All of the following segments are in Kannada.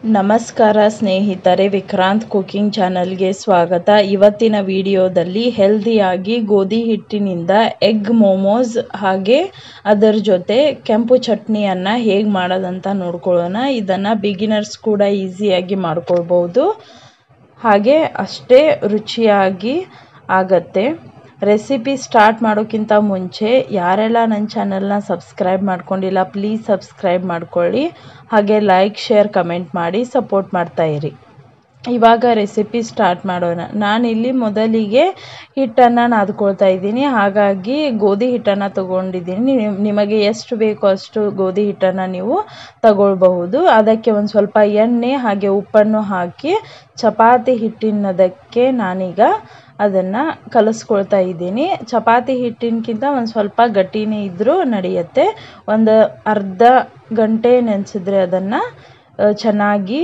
ನಮಸ್ಕಾರ ಸ್ನೇಹಿತರೆ, ವಿಕ್ರಾಂತ್ ಕುಕಿಂಗ್ ಚಾನಲ್ಗೆ ಸ್ವಾಗತ. ಇವತ್ತಿನ ವಿಡಿಯೋದಲ್ಲಿ ಹೆಲ್ದಿಯಾಗಿ ಗೋಧಿ ಹಿಟ್ಟಿನಿಂದ ಎಗ್ ಮೋಮೋಸ್ ಹಾಗೆ ಅದರ ಜೊತೆ ಕೆಂಪು ಚಟ್ನಿಯನ್ನು ಹೇಗೆ ಮಾಡೋದಂತ ನೋಡ್ಕೊಳ್ಳೋಣ. ಇದನ್ನು ಬಿಗಿನರ್ಸ್ ಕೂಡ ಈಸಿಯಾಗಿ ಮಾಡ್ಕೊಳ್ಬೋದು, ಹಾಗೆ ಅಷ್ಟೇ ರುಚಿಯಾಗಿ ಆಗತ್ತೆ. ರೆಸಿಪಿ ಸ್ಟಾರ್ಟ್ ಮಾಡೋಕ್ಕಿಂತ ಮುಂಚೆ ಯಾರೆಲ್ಲ ನನ್ನ ಚಾನಲ್ನ ಸಬ್ಸ್ಕ್ರೈಬ್ ಮಾಡ್ಕೊಂಡಿಲ್ಲ ಪ್ಲೀಸ್ ಸಬ್ಸ್ಕ್ರೈಬ್ ಮಾಡ್ಕೊಳ್ಳಿ, ಹಾಗೆ ಲೈಕ್ ಶೇರ್ ಕಮೆಂಟ್ ಮಾಡಿ ಸಪೋರ್ಟ್ ಮಾಡ್ತಾ ಇರಿ. ಇವಾಗ ರೆಸಿಪಿ ಸ್ಟಾರ್ಟ್ ಮಾಡೋಣ. ನಾನಿಲ್ಲಿ ಮೊದಲಿಗೆ ಹಿಟ್ಟನ್ನು ನಾದ್ಕೊಳ್ತಾ ಇದ್ದೀನಿ, ಹಾಗಾಗಿ ಗೋಧಿ ಹಿಟ್ಟನ್ನು ತಗೊಂಡಿದ್ದೀನಿ. ನಿಮಗೆ ಎಷ್ಟು ಬೇಕೋ ಅಷ್ಟು ಗೋಧಿ ಹಿಟ್ಟನ್ನು ನೀವು ತಗೊಳ್ಬಹುದು. ಅದಕ್ಕೆ ಒಂದು ಸ್ವಲ್ಪ ಎಣ್ಣೆ ಹಾಗೆ ಉಪ್ಪನ್ನು ಹಾಕಿ ಚಪಾತಿ ಹಿಟ್ಟಿನದಕ್ಕೆ ನಾನೀಗ ಅದನ್ನು ಕಲಿಸ್ಕೊಳ್ತಾ ಇದ್ದೀನಿ. ಚಪಾತಿ ಹಿಟ್ಟಿನಕ್ಕಿಂತ ಒಂದು ಸ್ವಲ್ಪ ಗಟ್ಟಿನೇ ಇದ್ದರೂ ನಡೆಯುತ್ತೆ. ಒಂದು ಅರ್ಧ ಗಂಟೆ ನೆನೆಸಿದ್ರೆ ಅದನ್ನು ಚೆನ್ನಾಗಿ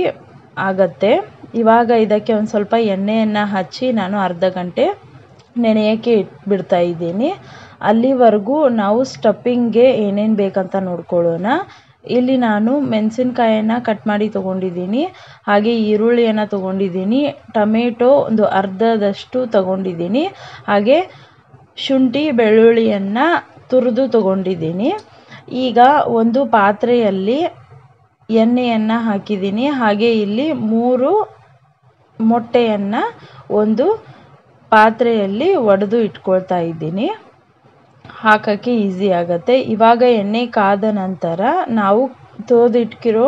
ಆಗತ್ತೆ. ಇವಾಗ ಇದಕ್ಕೆ ಒಂದು ಸ್ವಲ್ಪ ಎಣ್ಣೆಯನ್ನು ಹಚ್ಚಿ ನಾನು ಅರ್ಧ ಗಂಟೆ ನೆನೆಯೋಕ್ಕೆ ಇಟ್ಬಿಡ್ತಾ ಇದ್ದೀನಿ. ಅಲ್ಲಿವರೆಗೂ ನಾವು ಸ್ಟಫಿಂಗ್ಗೆ ಏನೇನು ಬೇಕಂತ ನೋಡ್ಕೊಳ್ಳೋಣ. ಇಲ್ಲಿ ನಾನು ಮೆಣಸಿನ್ಕಾಯನ್ನು ಕಟ್ ಮಾಡಿ ತೊಗೊಂಡಿದ್ದೀನಿ, ಹಾಗೆ ಈರುಳ್ಳಿಯನ್ನು ತೊಗೊಂಡಿದ್ದೀನಿ, ಟೊಮೆಟೊ ಒಂದು ಅರ್ಧದಷ್ಟು ತೊಗೊಂಡಿದ್ದೀನಿ, ಹಾಗೆ ಶುಂಠಿ ಬೆಳ್ಳುಳ್ಳಿಯನ್ನು ತುರಿದು ತೊಗೊಂಡಿದ್ದೀನಿ. ಈಗ ಒಂದು ಪಾತ್ರೆಯಲ್ಲಿ ಎಣ್ಣೆಯನ್ನು ಹಾಕಿದ್ದೀನಿ, ಹಾಗೆ ಇಲ್ಲಿ 3 ಮೊಟ್ಟೆಯನ್ನು ಒಂದು ಪಾತ್ರೆಯಲ್ಲಿ ಒಡೆದು ಇಟ್ಕೊಳ್ತಾ ಇದ್ದೀನಿ. ಹಾಕೋಕ್ಕೆ ಈಸಿ ಆಗುತ್ತೆ. ಇವಾಗ ಎಣ್ಣೆ ಕಾದ ನಂತರ ನಾವು ತೊಳೆದಿಟ್ಕಿರೋ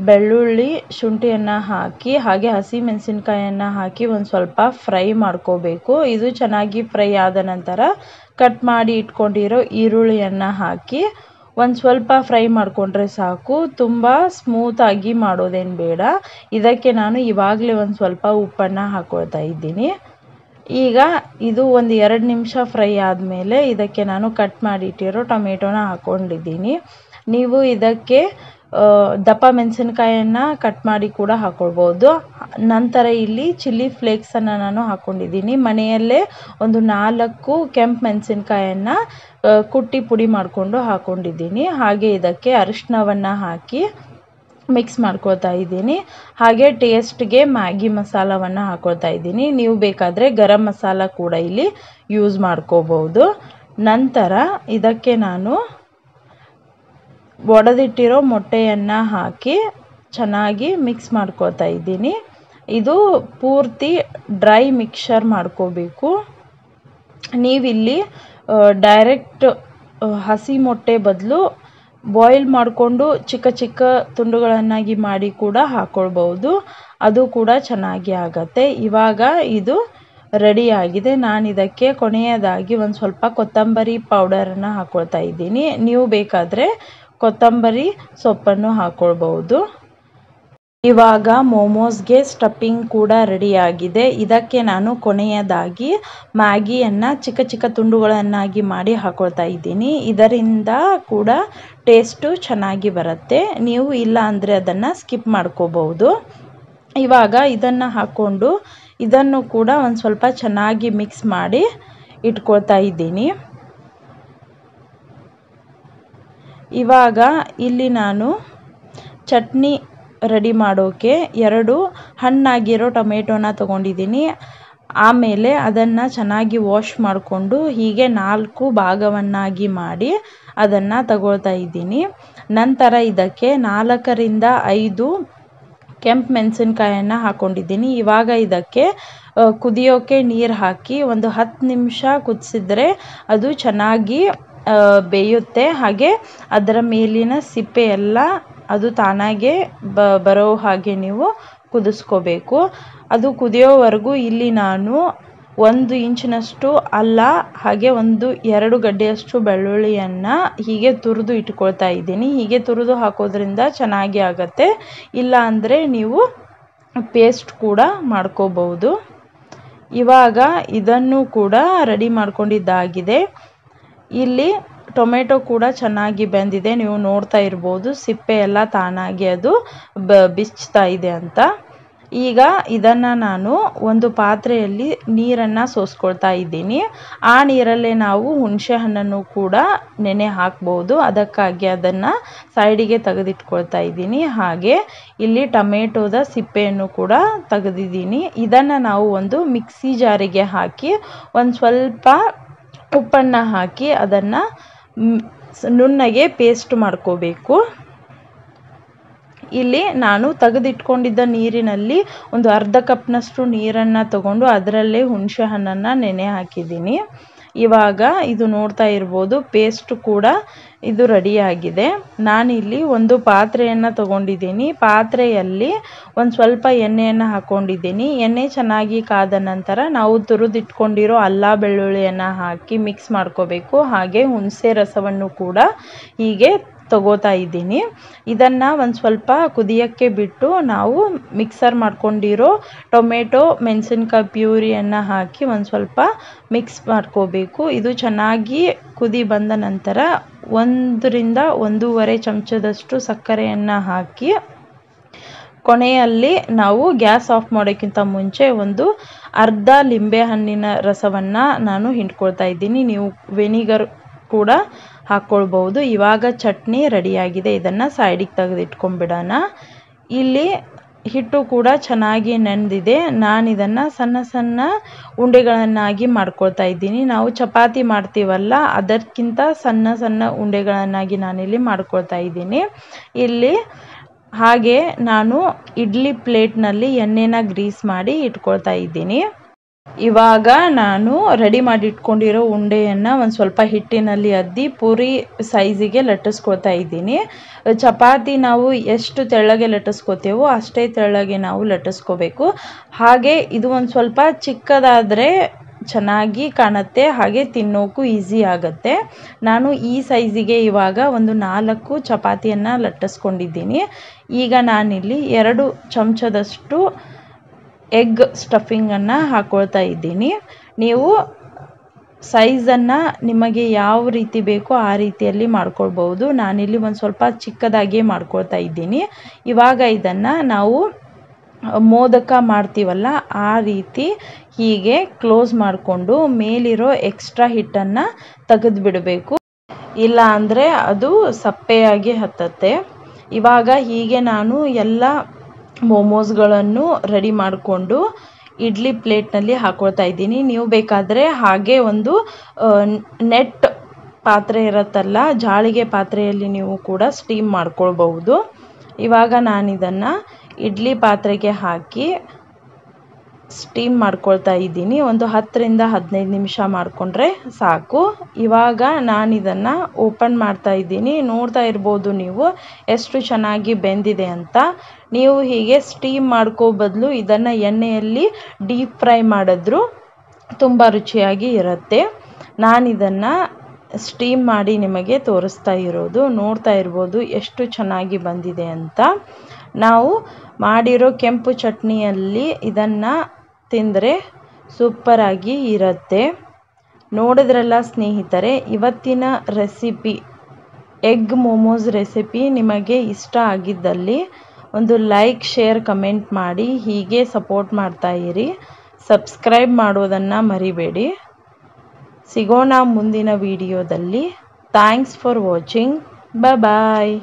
ಬೆಳ್ಳುಳ್ಳಿ ಶುಂಠಿಯನ್ನು ಹಾಕಿ ಹಾಗೆ ಹಸಿ ಮೆಣಸಿನ್ಕಾಯನ್ನು ಹಾಕಿ ಒಂದು ಸ್ವಲ್ಪ ಫ್ರೈ ಮಾಡ್ಕೋಬೇಕು. ಇದು ಚೆನ್ನಾಗಿ ಫ್ರೈ ಆದ ನಂತರ ಕಟ್ ಮಾಡಿ ಇಟ್ಕೊಂಡಿರೋ ಈರುಳ್ಳಿಯನ್ನು ಹಾಕಿ ಒಂದು ಸ್ವಲ್ಪ ಫ್ರೈ ಮಾಡಿಕೊಂಡ್ರೆ ಸಾಕು. ತುಂಬ ಸ್ಮೂತಾಗಿ ಮಾಡೋದೇನು ಬೇಡ. ಇದಕ್ಕೆ ನಾನು ಇವಾಗಲೇ ಒಂದು ಸ್ವಲ್ಪ ಉಪ್ಪನ್ನು ಹಾಕ್ಕೊಳ್ತಾ ಇದ್ದೀನಿ. ಈಗ ಇದು ಒಂದು 2 ನಿಮಿಷ ಫ್ರೈ ಆದಮೇಲೆ ಇದಕ್ಕೆ ನಾನು ಕಟ್ ಮಾಡಿಟ್ಟಿರೋ ಟೊಮೆಟೊನ ಹಾಕ್ಕೊಂಡಿದ್ದೀನಿ. ನೀವು ಇದಕ್ಕೆ ದಪ್ಪ ಮೆಣಸಿನ್ಕಾಯನ್ನು ಕಟ್ ಮಾಡಿ ಕೂಡ ಹಾಕ್ಕೊಳ್ಬೋದು. ನಂತರ ಇಲ್ಲಿ ಚಿಲ್ಲಿ ಫ್ಲೇಕ್ಸನ್ನು ನಾನು ಹಾಕ್ಕೊಂಡಿದ್ದೀನಿ. ಮನೆಯಲ್ಲೇ ಒಂದು 4 ಕೆಂಪು ಮೆಣಸಿನ್ಕಾಯನ್ನು ಕುಟ್ಟಿ ಪುಡಿ ಮಾಡಿಕೊಂಡು ಹಾಕ್ಕೊಂಡಿದ್ದೀನಿ. ಹಾಗೆ ಇದಕ್ಕೆ ಅರಿಶಿನವನ್ನು ಹಾಕಿ ಮಿಕ್ಸ್ ಮಾಡ್ಕೊಳ್ತಾ ಇದ್ದೀನಿ. ಹಾಗೆ ಟೇಸ್ಟ್ಗೆ ಮ್ಯಾಗಿ ಮಸಾಲವನ್ನು ಹಾಕ್ಕೊಳ್ತಾ ಇದ್ದೀನಿ. ನೀವು ಬೇಕಾದರೆ ಗರಂ ಮಸಾಲ ಕೂಡ ಇಲ್ಲಿ ಯೂಸ್ ಮಾಡ್ಕೋಬಹುದು. ನಂತರ ಇದಕ್ಕೆ ನಾನು ಒಡೆದಿಟ್ಟಿರೋ ಮೊಟ್ಟೆಯನ್ನು ಹಾಕಿ ಚೆನ್ನಾಗಿ ಮಿಕ್ಸ್ ಮಾಡ್ಕೊಳ್ತಾ ಇದ್ದೀನಿ. ಇದು ಪೂರ್ತಿ ಡ್ರೈ ಮಿಕ್ಸ್ಚರ್ ಮಾಡ್ಕೋಬೇಕು. ನೀವಿಲ್ಲಿ ಡೈರೆಕ್ಟ್ ಹಸಿ ಮೊಟ್ಟೆ ಬದಲು ಬಾಯ್ಲ್ ಮಾಡಿಕೊಂಡು ಚಿಕ್ಕ ಚಿಕ್ಕ ತುಂಡುಗಳನ್ನಾಗಿ ಮಾಡಿ ಕೂಡ ಹಾಕ್ಕೊಳ್ಬೋದು, ಅದು ಕೂಡ ಚೆನ್ನಾಗಿ ಆಗತ್ತೆ. ಇವಾಗ ಇದು ರೆಡಿಯಾಗಿದೆ. ನಾನು ಇದಕ್ಕೆ ಕೊನೆಯದಾಗಿ ಒಂದು ಸ್ವಲ್ಪ ಕೊತ್ತಂಬರಿ ಪೌಡರನ್ನು ಹಾಕ್ಕೊಳ್ತಾ ಇದ್ದೀನಿ. ನೀವು ಬೇಕಾದರೆ ಕೊತ್ತಂಬರಿ ಸೊಪ್ಪನ್ನು ಹಾಕ್ಕೊಳ್ಬೋದು. ಇವಾಗ ಮೋಮೋಸ್ಗೆ ಸ್ಟಫಿಂಗ್ ಕೂಡ ರೆಡಿಯಾಗಿದೆ. ಇದಕ್ಕೆ ನಾನು ಕೊನೆಯದಾಗಿ ಮ್ಯಾಗಿಯನ್ನು ಚಿಕ್ಕ ಚಿಕ್ಕ ತುಂಡುಗಳನ್ನಾಗಿ ಮಾಡಿ ಹಾಕ್ಕೊಳ್ತಾ ಇದ್ದೀನಿ. ಇದರಿಂದ ಕೂಡ ಟೇಸ್ಟು ಚೆನ್ನಾಗಿ ಬರುತ್ತೆ. ನೀವು ಇಲ್ಲ ಅಂದರೆ ಅದನ್ನು ಸ್ಕಿಪ್ ಮಾಡ್ಕೋಬಹುದು. ಇವಾಗ ಇದನ್ನು ಹಾಕ್ಕೊಂಡು ಇದನ್ನು ಕೂಡ ಒಂದು ಸ್ವಲ್ಪ ಚೆನ್ನಾಗಿ ಮಿಕ್ಸ್ ಮಾಡಿ ಇಟ್ಕೊಳ್ತಾ ಇದ್ದೀನಿ. ಇವಾಗ ಇಲ್ಲಿ ನಾನು ಚಟ್ನಿ ರೆಡಿ ಮಾಡೋಕ್ಕೆ 2 ಹಣ್ಣಾಗಿರೋ ಟೊಮೆಟೊನ ತೊಗೊಂಡಿದ್ದೀನಿ. ಆಮೇಲೆ ಅದನ್ನು ಚೆನ್ನಾಗಿ ವಾಶ್ ಮಾಡಿಕೊಂಡು ಹೀಗೆ 4 ಭಾಗವನ್ನಾಗಿ ಮಾಡಿ ಅದನ್ನು ತಗೊಳ್ತಾ ಇದ್ದೀನಿ. ನಂತರ ಇದಕ್ಕೆ 4ರಿಂದ 5 ಕೆಂಪು ಮೆಣಸಿನ್ಕಾಯನ್ನು ಹಾಕ್ಕೊಂಡಿದ್ದೀನಿ. ಇವಾಗ ಇದಕ್ಕೆ ಕುದಿಯೋಕ್ಕೆ ನೀರು ಹಾಕಿ ಒಂದು 10 ನಿಮಿಷ ಕುದಿಸಿದ್ರೆ ಅದು ಚೆನ್ನಾಗಿ ಬೇಯುತ್ತೆ. ಹಾಗೆ ಅದರ ಮೇಲಿನ ಸಿಪ್ಪೆ ಎಲ್ಲ ಅದು ತಾನಾಗೆ ಬರೋ ಹಾಗೆ ನೀವು ಕುದಿಸ್ಕೋಬೇಕು. ಅದು ಕುದಿಯೋವರೆಗೂ ಇಲ್ಲಿ ನಾನು 1 ಇಂಚಿನಷ್ಟು ಅಲ್ಲ ಹಾಗೆ 2 ಗಡ್ಡೆಯಷ್ಟು ಬೆಳ್ಳುಳ್ಳಿಯನ್ನು ಹೀಗೆ ತುರಿದು ಇಟ್ಕೊಳ್ತಾ ಇದ್ದೀನಿ. ಹೀಗೆ ತುರಿದು ಹಾಕೋದ್ರಿಂದ ಚೆನ್ನಾಗಿ ಆಗುತ್ತೆ. ಇಲ್ಲ ಅಂದರೆ ನೀವು ಪೇಸ್ಟ್ ಕೂಡ ಮಾಡ್ಕೋಬಹುದು. ಇವಾಗ ಇದನ್ನು ಕೂಡ ರೆಡಿ ಮಾಡ್ಕೊಂಡಿದ್ದಾಗಿದೆ. ಇಲ್ಲಿ ಟೊಮೆಟೊ ಕೂಡ ಚೆನ್ನಾಗಿ ಬೆಂದಿದೆ. ನೀವು ನೋಡ್ತಾ ಇರ್ಬೋದು ಸಿಪ್ಪೆ ಎಲ್ಲ ತಾನಾಗಿ ಅದು ಬಿಚ್ತಾ ಇದೆ ಅಂತ. ಈಗ ಇದನ್ನು ನಾನು ಒಂದು ಪಾತ್ರೆಯಲ್ಲಿ ನೀರನ್ನು ಸೋಸ್ಕೊಳ್ತಾ ಇದ್ದೀನಿ. ಆ ನೀರಲ್ಲೇ ನಾವು ಹುಣಸೆ ಹಣ್ಣನ್ನು ಕೂಡ ನೆನೆ ಹಾಕ್ಬೋದು. ಅದಕ್ಕಾಗಿ ಅದನ್ನು ಸೈಡಿಗೆ ತೆಗೆದಿಟ್ಕೊಳ್ತಾ ಇದ್ದೀನಿ. ಹಾಗೆ ಇಲ್ಲಿ ಟೊಮೆಟೊದ ಸಿಪ್ಪೆಯನ್ನು ಕೂಡ ತೆಗೆದಿದ್ದೀನಿ. ಇದನ್ನು ನಾವು ಒಂದು ಮಿಕ್ಸಿ ಜಾರಿಗೆ ಹಾಕಿ ಒಂದು ಸ್ವಲ್ಪ ಉಪ್ಪನ್ನು ಹಾಕಿ ಅದನ್ನು ನುಣ್ಣಗೆ ಪೇಸ್ಟ್ ಮಾಡ್ಕೋಬೇಕು. ಇಲ್ಲಿ ನಾನು ತೆಗೆದಿಟ್ಕೊಂಡಿದ್ದ ನೀರಿನಲ್ಲಿ ಒಂದು ಅರ್ಧ ಕಪ್ನಷ್ಟು ನೀರನ್ನು ತಗೊಂಡು ಅದರಲ್ಲೇ ಹುಣಸೆ ಹಣ್ಣನ್ನು ನೆನೆ ಹಾಕಿದ್ದೀನಿ. ಇವಾಗ ಇದು ನೋಡ್ತಾ ಇರ್ಬೋದು, ಪೇಸ್ಟ್ ಕೂಡ ಇದು ರೆಡಿಯಾಗಿದೆ. ನಾನಿಲ್ಲಿ ಒಂದು ಪಾತ್ರೆಯನ್ನು ತಗೊಂಡಿದ್ದೀನಿ. ಪಾತ್ರೆಯಲ್ಲಿ ಒಂದು ಸ್ವಲ್ಪ ಎಣ್ಣೆಯನ್ನು ಹಾಕ್ಕೊಂಡಿದ್ದೀನಿ. ಎಣ್ಣೆ ಚೆನ್ನಾಗಿ ಕಾದ ನಂತರ ನಾವು ತುರಿದಿಟ್ಕೊಂಡಿರೋ ಅಲ್ಲ ಬೆಳ್ಳುಳ್ಳಿಯನ್ನು ಹಾಕಿ ಮಿಕ್ಸ್ ಮಾಡ್ಕೋಬೇಕು. ಹಾಗೆ ಹುಣಸೆ ರಸವನ್ನು ಕೂಡ ಹೀಗೆ ತಗೋತಾ ಇದ್ದೀನಿ. ಇದನ್ನು ಒಂದು ಸ್ವಲ್ಪ ಕುದಿಯೋಕ್ಕೆ ಬಿಟ್ಟು ನಾವು ಮಿಕ್ಸರ್ ಮಾಡ್ಕೊಂಡಿರೋ ಟೊಮೆಟೊ ಮೆಣಸಿನ್ಕಾಯಿ ಪ್ಯೂರಿಯನ್ನು ಹಾಕಿ ಒಂದು ಸ್ವಲ್ಪ ಮಿಕ್ಸ್ ಮಾಡ್ಕೋಬೇಕು. ಇದು ಚೆನ್ನಾಗಿ ಕುದಿ ಬಂದ ನಂತರ 1 ರಿಂದ 1.5 ಚಮಚದಷ್ಟು ಸಕ್ಕರೆಯನ್ನು ಹಾಕಿ ಕೊನೆಯಲ್ಲಿ ನಾವು ಗ್ಯಾಸ್ ಆಫ್ ಮಾಡೋಕ್ಕಿಂತ ಮುಂಚೆ ಒಂದು ಅರ್ಧ ಲಿಂಬೆ ಹಣ್ಣಿನ ರಸವನ್ನು ನಾನು ಹಿಂಡ್ಕೊಳ್ತಾ ಇದ್ದೀನಿ. ನೀವು ವೆನಿಗರ್ ಕೂಡ ಹಾಕ್ಕೊಳ್ಬಹುದು. ಇವಾಗ ಚಟ್ನಿ ರೆಡಿಯಾಗಿದೆ. ಇದನ್ನು ಸೈಡಿಗೆ ತೆಗೆದಿಟ್ಕೊಂಡ್ಬಿಡೋಣ. ಇಲ್ಲಿ ಹಿಟ್ಟು ಕೂಡ ಚೆನ್ನಾಗಿ ನೆನೆದಿದೆ. ನಾನು ಇದನ್ನು ಸಣ್ಣ ಸಣ್ಣ ಉಂಡೆಗಳನ್ನಾಗಿ ಮಾಡ್ಕೊಳ್ತಾ ಇದ್ದೀನಿ. ನಾವು ಚಪಾತಿ ಮಾಡ್ತೀವಲ್ಲ, ಅದಕ್ಕಿಂತ ಸಣ್ಣ ಸಣ್ಣ ಉಂಡೆಗಳನ್ನಾಗಿ ನಾನಿಲ್ಲಿ ಮಾಡ್ಕೊಳ್ತಾ ಇದ್ದೀನಿ. ಇಲ್ಲಿ ಹಾಗೆ ನಾನು ಇಡ್ಲಿ ಪ್ಲೇಟ್ನಲ್ಲಿ ಎಣ್ಣೆನ ಗ್ರೀಸ್ ಮಾಡಿ ಇಟ್ಕೊಳ್ತಾ ಇದ್ದೀನಿ. ಇವಾಗ ನಾನು ರೆಡಿ ಮಾಡಿ ಇಟ್ಕೊಂಡಿರೋ ಉಂಡೆಯನ್ನು ಒಂದು ಸ್ವಲ್ಪ ಹಿಟ್ಟಿನಲ್ಲಿ ಅದ್ದಿ ಪೂರಿ ಸೈಜಿಗೆ ಲಟ್ಟಿಸ್ಕೊಳ್ತಾ ಇದ್ದೀನಿ. ಚಪಾತಿ ನಾವು ಎಷ್ಟು ತೆಳ್ಳಗೆ ಲಟ್ಟಿಸ್ಕೋತೇವೋ ಅಷ್ಟೇ ತೆಳ್ಳಗೆ ನಾವು ಲಟ್ಟಿಸ್ಕೋಬೇಕು. ಹಾಗೆ ಇದು ಒಂದು ಸ್ವಲ್ಪ ಚಿಕ್ಕದಾದರೆ ಚೆನ್ನಾಗಿ ಕಾಣುತ್ತೆ, ಹಾಗೆ ತಿನ್ನೋಕ್ಕೂ ಈಸಿ ಆಗುತ್ತೆ. ನಾನು ಈ ಸೈಜಿಗೆ ಇವಾಗ ಒಂದು 4 ಚಪಾತಿಯನ್ನು ಲಟ್ಟಿಸ್ಕೊಂಡಿದ್ದೀನಿ. ಈಗ ನಾನಿಲ್ಲಿ 2 ಚಮಚದಷ್ಟು ಎಗ್ ಸ್ಟಫಿಂಗನ್ನು ಹಾಕ್ಕೊಳ್ತಾ ಇದ್ದೀನಿ. ನೀವು ಸೈಜನ್ನು ನಿಮಗೆ ಯಾವ ರೀತಿ ಬೇಕೋ ಆ ರೀತಿಯಲ್ಲಿ ಮಾಡ್ಕೊಳ್ಬೋದು. ನಾನಿಲ್ಲಿ ಒಂದು ಸ್ವಲ್ಪ ಚಿಕ್ಕದಾಗಿ ಮಾಡ್ಕೊಳ್ತಾ ಇದ್ದೀನಿ. ಇವಾಗ ಇದನ್ನು ನಾವು ಮೋದಕ ಮಾಡ್ತೀವಲ್ಲ ಆ ರೀತಿ ಹೀಗೆ ಕ್ಲೋಸ್ ಮಾಡಿಕೊಂಡು ಮೇಲಿರೋ ಎಕ್ಸ್ಟ್ರಾ ಹಿಟ್ಟನ್ನು ತೆಗೆದುಬಿಡಬೇಕು. ಇಲ್ಲ ಅಂದರೆ ಅದು ಸಪ್ಪೆಯಾಗಿ ಹತ್ತತ್ತೆ. ಇವಾಗ ಹೀಗೆ ನಾನು ಎಲ್ಲ ಮೋಮೋಸ್ಗಳನ್ನು ರೆಡಿ ಮಾಡಿಕೊಂಡು ಇಡ್ಲಿ ಪ್ಲೇಟ್ನಲ್ಲಿ ಹಾಕ್ಕೊಳ್ತಾ ಇದ್ದೀನಿ. ನೀವು ಬೇಕಾದರೆ ಹಾಗೆ ಒಂದು ನೆಟ್ ಪಾತ್ರೆ ಇರುತ್ತಲ್ಲ, ಜಾಳಿಗೆ ಪಾತ್ರೆಯಲ್ಲಿ ನೀವು ಕೂಡ ಸ್ಟೀಮ್ ಮಾಡ್ಕೊಳ್ಬಹುದು. ಇವಾಗ ನಾನಿದನ್ನು ಇಡ್ಲಿ ಪಾತ್ರೆಗೆ ಹಾಕಿ ಸ್ಟೀಮ್ ಮಾಡ್ಕೊಳ್ತಾ ಇದ್ದೀನಿ. ಒಂದು 10 ರಿಂದ 15 ನಿಮಿಷ ಮಾಡಿಕೊಂಡ್ರೆ ಸಾಕು. ಇವಾಗ ನಾನಿದನ್ನು ಓಪನ್ ಮಾಡ್ತಾ ಇದ್ದೀನಿ. ನೋಡ್ತಾ ಇರ್ಬೋದು ನೀವು ಎಷ್ಟು ಚೆನ್ನಾಗಿ ಬೆಂದಿದೆ ಅಂತ. ನೀವು ಹೀಗೆ ಸ್ಟೀಮ್ ಮಾಡ್ಕೋ ಬದಲು ಇದನ್ನು ಎಣ್ಣೆಯಲ್ಲಿ ಡೀಪ್ ಫ್ರೈ ಮಾಡಿದ್ರು ತುಂಬ ರುಚಿಯಾಗಿ ಇರುತ್ತೆ. ನಾನಿದನ್ನು ಸ್ಟೀಮ್ ಮಾಡಿ ನಿಮಗೆ ತೋರಿಸ್ತಾ ಇರೋದು. ನೋಡ್ತಾ ಇರ್ಬೋದು ಎಷ್ಟು ಚೆನ್ನಾಗಿ ಬಂದಿದೆ ಅಂತ. ನಾವು ಮಾಡಿರೋ ಕೆಂಪು ಚಟ್ನಿಯಲ್ಲಿ ಇದನ್ನು ತಿಂದರೆ ಸೂಪರಾಗಿ ಇರುತ್ತೆ. ನೋಡಿದ್ರಲ್ಲ ಸ್ನೇಹಿತರೆ, ಇವತ್ತಿನ ರೆಸಿಪಿ ಎಗ್ ಮೋಮೋಸ್ ರೆಸಿಪಿ ನಿಮಗೆ ಇಷ್ಟ ಆಗಿದ್ದಲ್ಲಿ ಒಂದು ಲೈಕ್, ಶೇರ್, ಕಮೆಂಟ್ ಮಾಡಿ. ಹೀಗೆ ಸಪೋರ್ಟ್ ಮಾಡ್ತಾ ಇರಿ. ಸಬ್ಸ್ಕ್ರೈಬ್ ಮಾಡೋದನ್ನು ಮರಿಬೇಡಿ. ಸಿಗೋಣ ಮುಂದಿನ ವಿಡಿಯೋದಲ್ಲಿ. Thanks for watching. ಬಾಯ್.